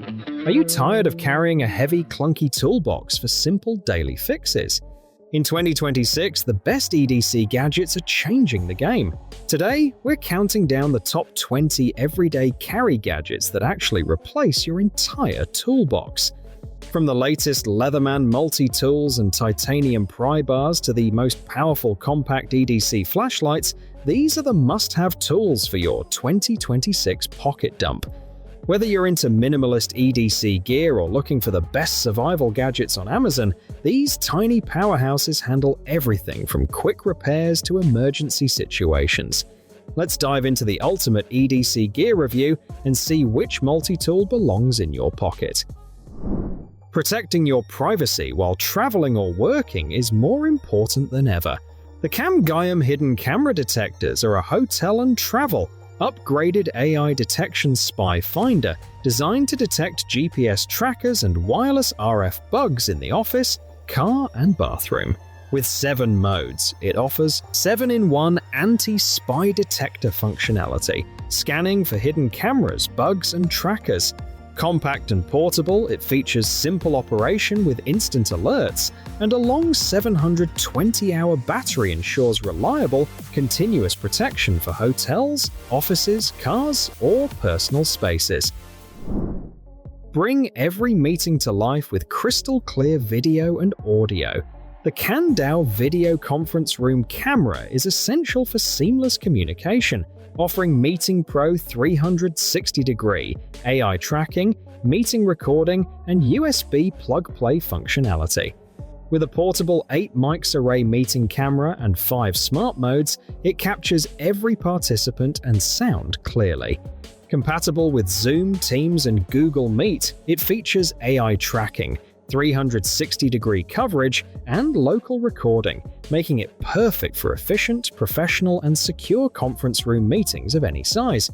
Are you tired of carrying a heavy, clunky toolbox for simple daily fixes? In 2026, the best EDC gadgets are changing the game. Today, we're counting down the top 20 everyday carry gadgets that actually replace your entire toolbox. From the latest Leatherman multi-tools and titanium pry bars to the most powerful compact EDC flashlights, these are the must-have tools for your 2026 pocket dump. Whether you're into minimalist EDC gear or looking for the best survival gadgets on Amazon, these tiny powerhouses handle everything from quick repairs to emergency situations. Let's dive into the ultimate EDC gear review and see which multi-tool belongs in your pocket. Protecting your privacy while traveling or working is more important than ever. The Camgyeum hidden camera detectors are a hotel and travel, upgraded AI detection spy finder designed to detect GPS trackers and wireless RF bugs in the office, car, and bathroom. With 7 modes, it offers 7-in-1 anti-spy detector functionality, scanning for hidden cameras, bugs, and trackers. Compact and portable, it features simple operation with instant alerts, and a long 720-hour battery ensures reliable, continuous protection for hotels, offices, cars, or personal spaces. Bring every meeting to life with crystal clear video and audio. The KanDao video conference room camera is essential for seamless communication, offering Meeting Pro 360-degree AI tracking, meeting recording, and USB plug-play functionality. With a portable 8 mics array meeting camera and 5 smart modes, it captures every participant and sound clearly. Compatible with Zoom, Teams, and Google Meet, it features AI tracking, 360-degree coverage, and local recording, making it perfect for efficient, professional, and secure conference room meetings of any size.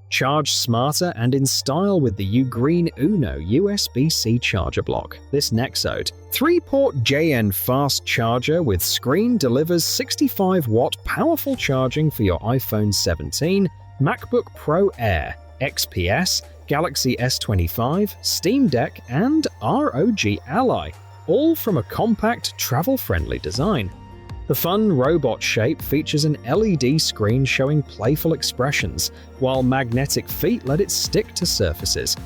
Charge smarter and in style with the Ugreen Uno USB-C charger block. This Nexode 3-port JN fast charger with screen delivers 65-watt powerful charging for your iPhone 17, MacBook Pro Air, XPS, Galaxy S25, Steam Deck, and ROG Ally, all from a compact, travel-friendly design. The fun robot shape features an LED screen showing playful expressions, while magnetic feet let it stick to surfaces.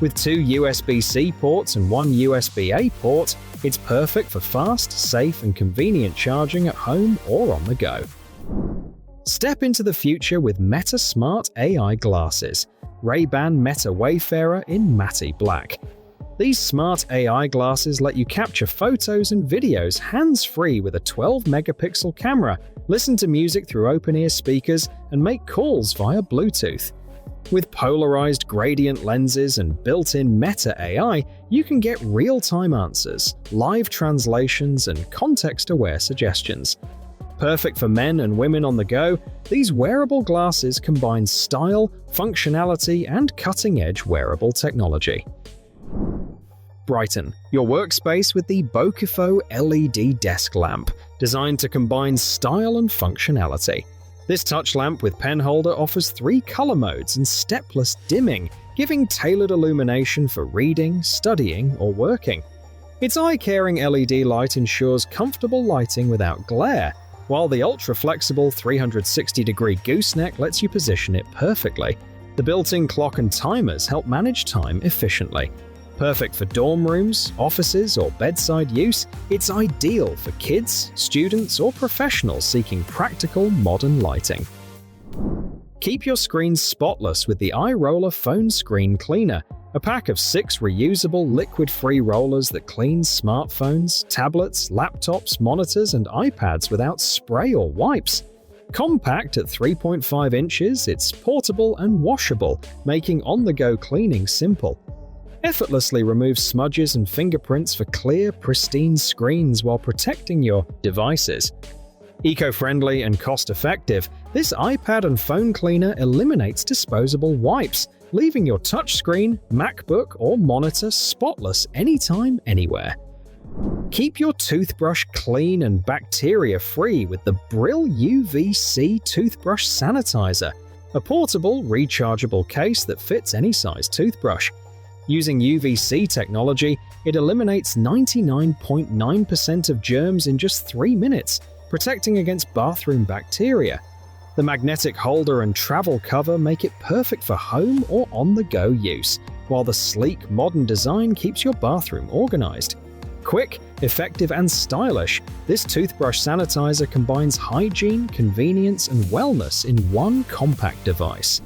With 2 USB-C ports and 1 USB-A port, it's perfect for fast, safe, and convenient charging at home or on the go. Step into the future with Meta Smart AI glasses. Ray-Ban Meta Wayfarer in matte black. These smart AI glasses let you capture photos and videos hands-free with a 12-megapixel camera, listen to music through open-ear speakers, and make calls via Bluetooth. With polarized gradient lenses and built-in Meta AI, you can get real-time answers, live translations, and context-aware suggestions. Perfect for men and women on the go, these wearable glasses combine style, functionality, and cutting-edge wearable technology. Brighten your workspace with the Bokefo LED desk lamp, designed to combine style and functionality. This touch lamp with pen holder offers 3 color modes and stepless dimming, giving tailored illumination for reading, studying, or working. Its eye-caring LED light ensures comfortable lighting without glare, while the ultra-flexible 360-degree gooseneck lets you position it perfectly. The built-in clock and timers help manage time efficiently. Perfect for dorm rooms, offices, or bedside use, it's ideal for kids, students, or professionals seeking practical, modern lighting. Keep your screen spotless with the iRoller Phone Screen Cleaner, a pack of 6 reusable liquid-free rollers that cleans smartphones, tablets, laptops, monitors, and iPads without spray or wipes. Compact at 3.5 inches, it's portable and washable, making on-the-go cleaning simple. Effortlessly removes smudges and fingerprints for clear, pristine screens while protecting your devices. Eco-friendly and cost-effective, this iPad and phone cleaner eliminates disposable wipes, leaving your touchscreen, MacBook, or monitor spotless anytime, anywhere. Keep your toothbrush clean and bacteria-free with the Bril UVC Toothbrush Sanitizer, a portable, rechargeable case that fits any size toothbrush. Using UVC technology, it eliminates 99.9% of germs in just 3 minutes, protecting against bathroom bacteria. The magnetic holder and travel cover make it perfect for home or on-the-go use, while the sleek, modern design keeps your bathroom organized. Quick, effective, and stylish, this toothbrush sanitizer combines hygiene, convenience, and wellness in one compact device.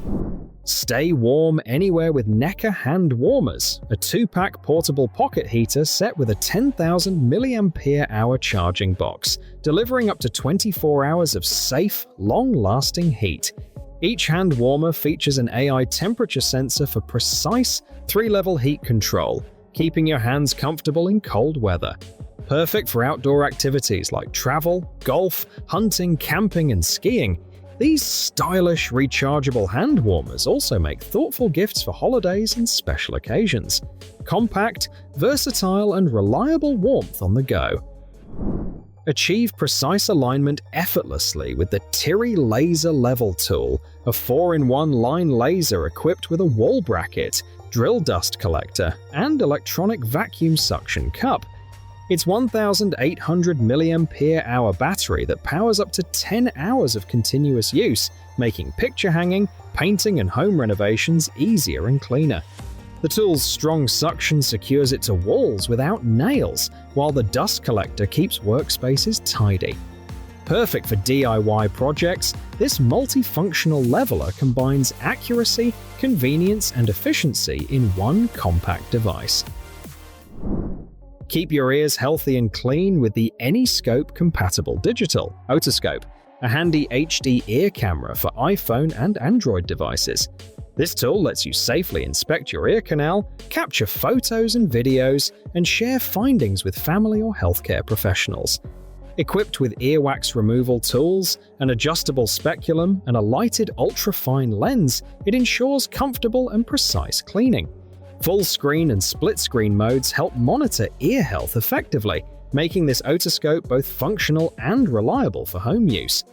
Stay warm anywhere with Nekka hand warmers, a 2-pack portable pocket heater set with a 10,000 mAh charging box, delivering up to 24 hours of safe, long-lasting heat. Each hand warmer features an AI temperature sensor for precise 3-level heat control, keeping your hands comfortable in cold weather. Perfect for outdoor activities like travel, golf, hunting, camping, and skiing. These stylish, rechargeable hand warmers also make thoughtful gifts for holidays and special occasions. Compact, versatile, and reliable warmth on the go. Achieve precise alignment effortlessly with the Tyrry Laser Level Tool, a 4-in-1 line laser equipped with a wall bracket, drill dust collector, and electronic vacuum suction cup. Its 1,800 mAh battery that powers up to 10 hours of continuous use, making picture hanging, painting, and home renovations easier and cleaner. The tool's strong suction secures it to walls without nails, while the dust collector keeps workspaces tidy. Perfect for DIY projects, this multifunctional leveler combines accuracy, convenience, and efficiency in one compact device. Keep your ears healthy and clean with the AnyScope compatible digital Otoscope, a handy HD ear camera for iPhone and Android devices. This tool lets you safely inspect your ear canal, capture photos and videos, and share findings with family or healthcare professionals. Equipped with earwax removal tools, an adjustable speculum, and a lighted ultra-fine lens, it ensures comfortable and precise cleaning. Full screen and split screen modes help monitor ear health effectively, making this otoscope both functional and reliable for home use.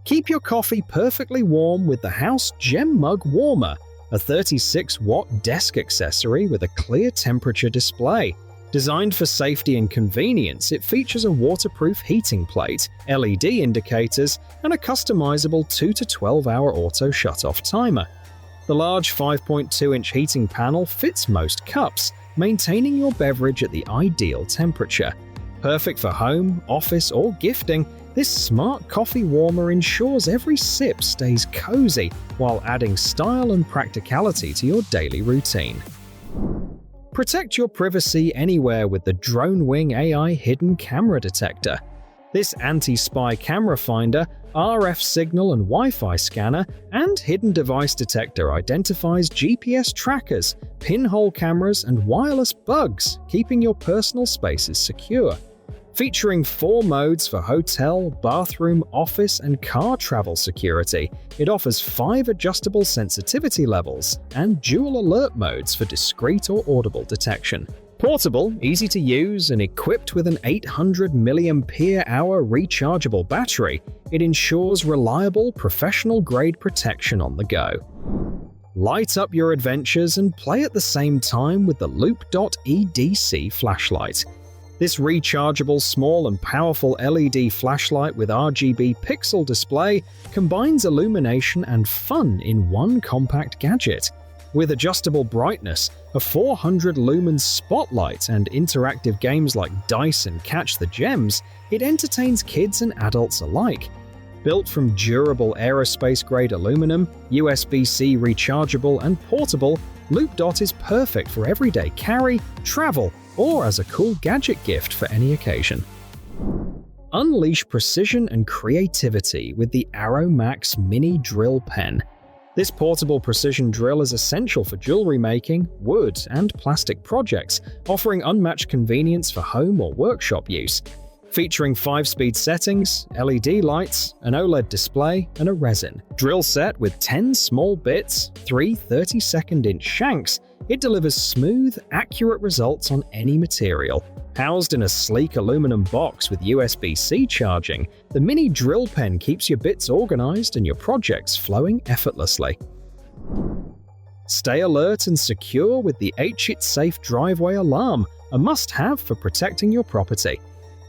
Keep your coffee perfectly warm with the House Gem Mug Warmer, a 36-watt desk accessory with a clear temperature display. Designed for safety and convenience, it features a waterproof heating plate, LED indicators, and a customizable 2 to 12-hour auto shut-off timer. The large 5.2-inch heating panel fits most cups, maintaining your beverage at the ideal temperature. Perfect for home, office, or gifting, this smart coffee warmer ensures every sip stays cozy while adding style and practicality to your daily routine. Protect your privacy anywhere with the Dronewing AI Hidden Camera Detector. This anti-spy camera finder, RF signal and Wi-Fi scanner, and hidden device detector identifies GPS trackers, pinhole cameras, and wireless bugs, keeping your personal spaces secure. Featuring 4 modes for hotel, bathroom, office, and car travel security, it offers 5 adjustable sensitivity levels and dual alert modes for discrete or audible detection. Portable, easy to use, and equipped with an 800 mAh rechargeable battery, it ensures reliable, professional-grade protection on the go. Light up your adventures and play at the same time with the Loopdot EDC Flashlight. This rechargeable, small and powerful LED flashlight with RGB pixel display combines illumination and fun in one compact gadget. With adjustable brightness, a 400-lumen spotlight, and interactive games like Dice and Catch the Gems, it entertains kids and adults alike. Built from durable aerospace-grade aluminum, USB-C rechargeable, and portable, Loopdot is perfect for everyday carry, travel, or as a cool gadget gift for any occasion. Unleash precision and creativity with the Arrowmax Mini Drill Pen. This portable precision drill is essential for jewelry making, wood, and plastic projects, offering unmatched convenience for home or workshop use. Featuring 5-speed settings, LED lights, an OLED display, and a resin drill set with 10 small bits, 3 32nd-inch shanks, it delivers smooth, accurate results on any material. Housed in a sleek aluminum box with USB-C charging, the mini drill pen keeps your bits organized and your projects flowing effortlessly. Stay alert and secure with the Htzsafe driveway alarm, a must-have for protecting your property.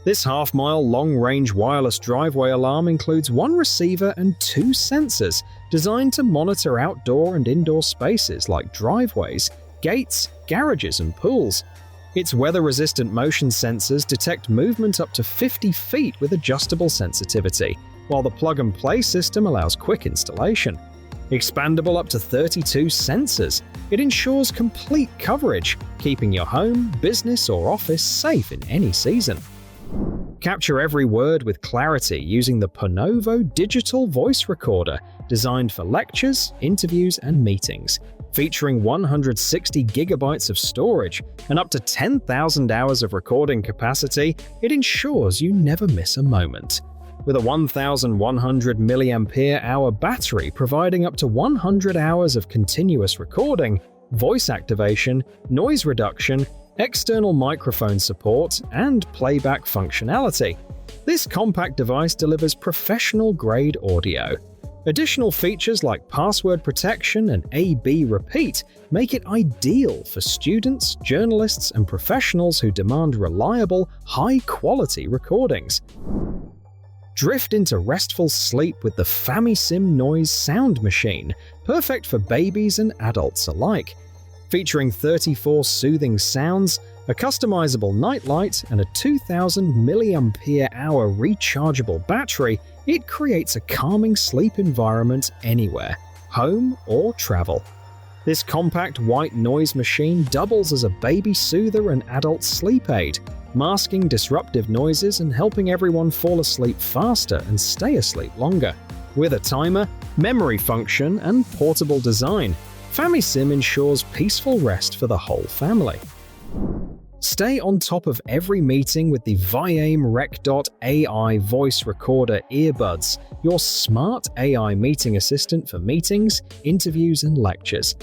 This half-mile long-range wireless driveway alarm includes one receiver and two sensors designed to monitor outdoor and indoor spaces like driveways, gates, garages, and pools. Its weather-resistant motion sensors detect movement up to 50 feet with adjustable sensitivity, while the plug-and-play system allows quick installation. Expandable up to 32 sensors, it ensures complete coverage, keeping your home, business, or office safe in any season. Capture every word with clarity using the Ponovo digital voice recorder, designed for lectures, interviews, and meetings. Featuring 160 gigabytes of storage and up to 10,000 hours of recording capacity, it ensures you never miss a moment. With a 1,100 mAh battery providing up to 100 hours of continuous recording, voice activation, noise reduction, external microphone support, and playback functionality, this compact device delivers professional-grade audio. Additional features like password protection and A/B repeat make it ideal for students, journalists, and professionals who demand reliable, high-quality recordings. Drift into restful sleep with the FamiSym Noise Sound Machine, perfect for babies and adults alike. Featuring 34 soothing sounds, a customizable nightlight, and a 2,000 mAh rechargeable battery, it creates a calming sleep environment anywhere, home or travel. This compact white noise machine doubles as a baby soother and adult sleep aid, masking disruptive noises and helping everyone fall asleep faster and stay asleep longer. With a timer, memory function, and portable design, FamiSym ensures peaceful rest for the whole family. Stay on top of every meeting with the Viaim Recdot AI voice recorder earbuds, your smart AI meeting assistant for meetings, interviews, and lectures.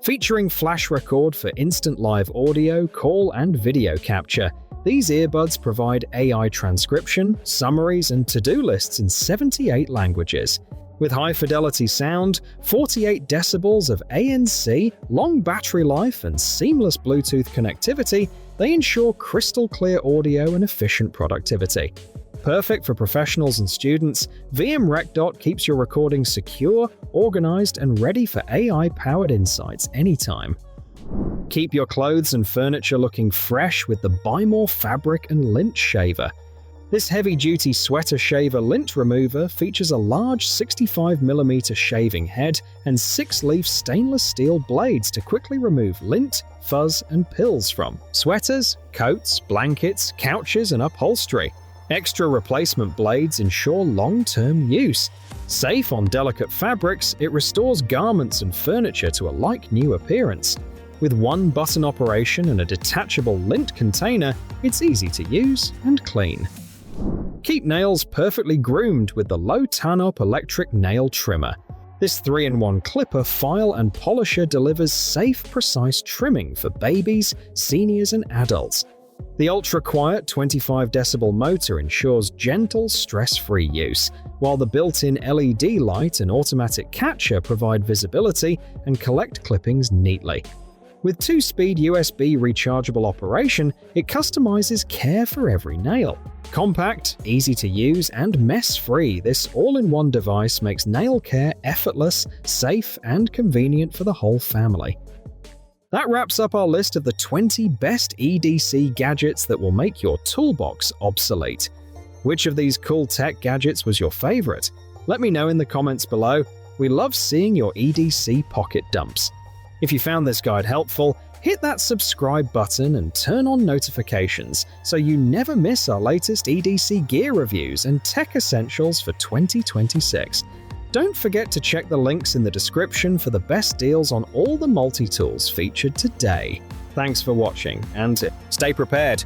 Featuring flash record for instant live audio, call, and video capture, these earbuds provide AI transcription, summaries, and to-do lists in 78 languages. With high-fidelity sound, 48 decibels of ANC, long battery life, and seamless Bluetooth connectivity, they ensure crystal-clear audio and efficient productivity. Perfect for professionals and students, Viaim Recdot keeps your recording secure, organized, and ready for AI-powered insights anytime. Keep your clothes and furniture looking fresh with the Bymore fabric and lint shaver. This heavy-duty sweater shaver lint remover features a large 65mm shaving head and 6-leaf stainless steel blades to quickly remove lint, fuzz, and pills from sweaters, coats, blankets, couches, and upholstery. Extra replacement blades ensure long-term use. Safe on delicate fabrics, it restores garments and furniture to a like-new appearance. With one button operation and a detachable lint container, it's easy to use and clean. Keep nails perfectly groomed with the LoTanop electric nail trimmer. This 3-in-1 clipper, file, and polisher delivers safe, precise trimming for babies, seniors, and adults. The ultra-quiet 25-decibel motor ensures gentle, stress-free use, while the built-in LED light and automatic catcher provide visibility and collect clippings neatly. With 2-speed USB rechargeable operation, it customizes care for every nail. Compact, easy to use, and mess-free, this all-in-one device makes nail care effortless, safe, and convenient for the whole family. That wraps up our list of the 20 best EDC gadgets that will make your toolbox obsolete. Which of these cool tech gadgets was your favorite? Let me know in the comments below. We love seeing your EDC pocket dumps. If you found this guide helpful, hit that subscribe button and turn on notifications so you never miss our latest EDC gear reviews and tech essentials for 2026. Don't forget to check the links in the description for the best deals on all the multi-tools featured today. Thanks for watching, and stay prepared.